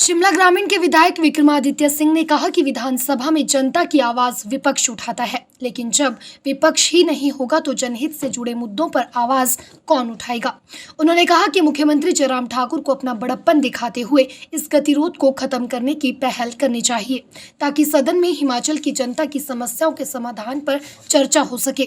शिमला ग्रामीण के विधायक विक्रमादित्य सिंह ने कहा कि विधानसभा में जनता की आवाज विपक्ष उठाता है, लेकिन जब विपक्ष ही नहीं होगा तो जनहित से जुड़े मुद्दों पर आवाज कौन उठाएगा। उन्होंने कहा कि मुख्यमंत्री जयराम ठाकुर को अपना बड़प्पन दिखाते हुए इस गतिरोध को खत्म करने की पहल करनी चाहिए, ताकि सदन में हिमाचल की जनता की समस्याओं के समाधान पर चर्चा हो सके।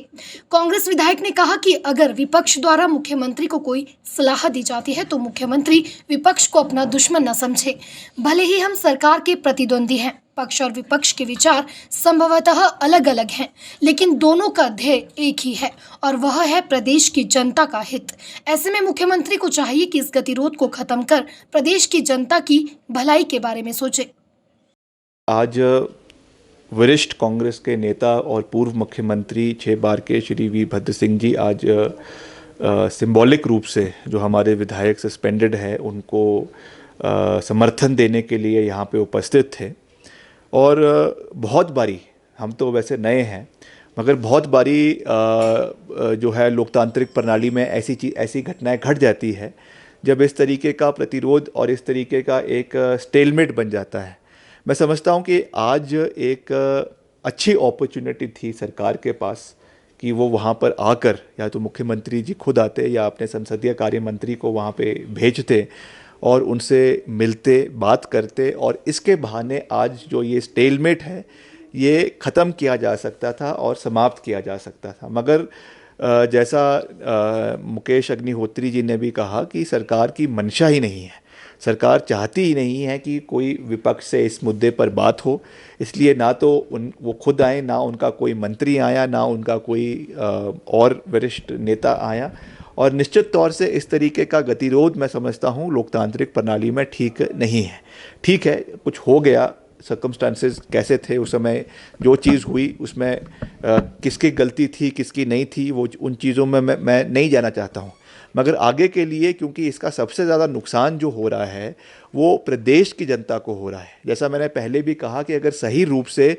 कांग्रेस विधायक ने कहा कि अगर विपक्ष द्वारा मुख्यमंत्री को कोई सलाह दी जाती है तो मुख्यमंत्री विपक्ष को अपना दुश्मन न समझे। भले ही हम सरकार के प्रतिद्वंदी हैं, पक्ष और विपक्ष के विचार संभवतः अलग अलग हैं, लेकिन दोनों का ध्येय एक ही है और वह है प्रदेश की जनता का हित। ऐसे में मुख्यमंत्री को चाहिए कि इस गतिरोध को खत्म कर प्रदेश की जनता की भलाई के बारे में सोचे। आज वरिष्ठ कांग्रेस के नेता और पूर्व मुख्यमंत्री 6 बार के श्री वीरभद्र सिंह जी आज सिंबॉलिक रूप से जो हमारे विधायक सस्पेंडेड है उनको समर्थन देने के लिए यहाँ पे उपस्थित थे। और बहुत बारी, हम तो वैसे नए हैं मगर बहुत बारी जो है लोकतांत्रिक प्रणाली में ऐसी घटनाएं घट जाती है जब इस तरीके का प्रतिरोध और इस तरीके का एक स्टेलमेट बन जाता है। मैं समझता हूँ कि आज एक अच्छी अपॉर्चुनिटी थी सरकार के पास कि वो वहाँ पर आकर या तो मुख्यमंत्री जी खुद आते या अपने संसदीय कार्य मंत्री को वहाँ पे भेजते और उनसे मिलते, बात करते और इसके बहाने आज जो ये स्टेलमेट है ये ख़त्म किया जा सकता था और समाप्त किया जा सकता था। मगर जैसा मुकेश अग्निहोत्री जी ने भी कहा कि सरकार की मंशा ही नहीं है, सरकार चाहती ही नहीं है कि कोई विपक्ष से इस मुद्दे पर बात हो। इसलिए ना तो वो खुद आए, ना उनका कोई मंत्री आया, ना उनका कोई और वरिष्ठ नेता आया। और निश्चित तौर से इस तरीके का गतिरोध मैं समझता हूँ लोकतांत्रिक प्रणाली में ठीक नहीं है। ठीक है, कुछ हो गया, सर्कमस्टांसेस कैसे थे उस समय, जो चीज़ हुई उसमें किसकी गलती थी किसकी नहीं थी, वो उन चीज़ों में मैं नहीं जाना चाहता हूँ। मगर आगे के लिए, क्योंकि इसका सबसे ज़्यादा नुकसान जो हो रहा है वो प्रदेश की जनता को हो रहा है। जैसा मैंने पहले भी कहा कि अगर सही रूप से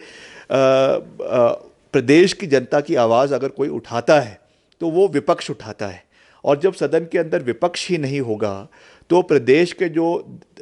प्रदेश की जनता की आवाज़ अगर कोई उठाता है तो वो विपक्ष उठाता है। और जब सदन के अंदर विपक्ष ही नहीं होगा तो प्रदेश के जो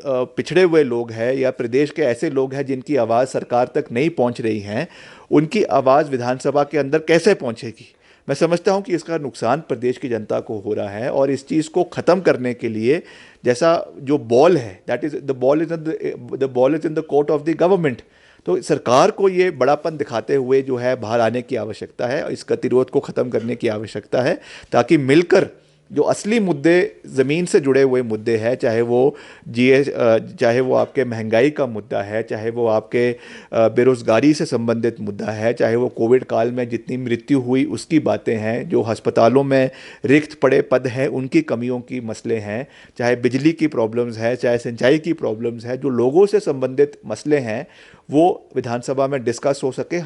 पिछड़े हुए लोग हैं या प्रदेश के ऐसे लोग हैं जिनकी आवाज़ सरकार तक नहीं पहुंच रही हैं, उनकी आवाज़ विधानसभा के अंदर कैसे पहुंचेगी। मैं समझता हूं कि इसका नुकसान प्रदेश की जनता को हो रहा है और इस चीज़ को ख़त्म करने के लिए जैसा जो बॉल है, that is the ball is in the court of the government. तो सरकार को ये बड़ापन दिखाते हुए जो है बाहर आने की आवश्यकता है, इस गतिरोध को ख़त्म करने की आवश्यकता है, ताकि मिलकर जो असली मुद्दे ज़मीन से जुड़े हुए मुद्दे हैं, चाहे वो चाहे वो आपके महंगाई का मुद्दा है, चाहे वो आपके बेरोज़गारी से संबंधित मुद्दा है, चाहे वो कोविड काल में जितनी मृत्यु हुई उसकी बातें हैं, जो अस्पतालों में रिक्त पड़े पद हैं उनकी कमियों की मसले हैं, चाहे बिजली की प्रॉब्लम्स है, चाहे सिंचाई की प्रॉब्लम्स है, जो लोगों से संबंधित मसले हैं वो विधानसभा में डिस्कस हो सके।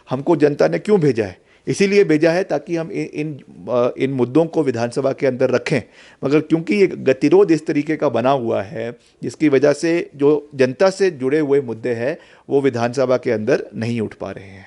हमको जनता ने क्यों भेजा है, इसीलिए भेजा है ताकि हम इन मुद्दों को विधानसभा के अंदर रखें। मगर क्योंकि ये गतिरोध इस तरीके का बना हुआ है जिसकी वजह से जो जनता से जुड़े हुए मुद्दे हैं वो विधानसभा के अंदर नहीं उठ पा रहे हैं।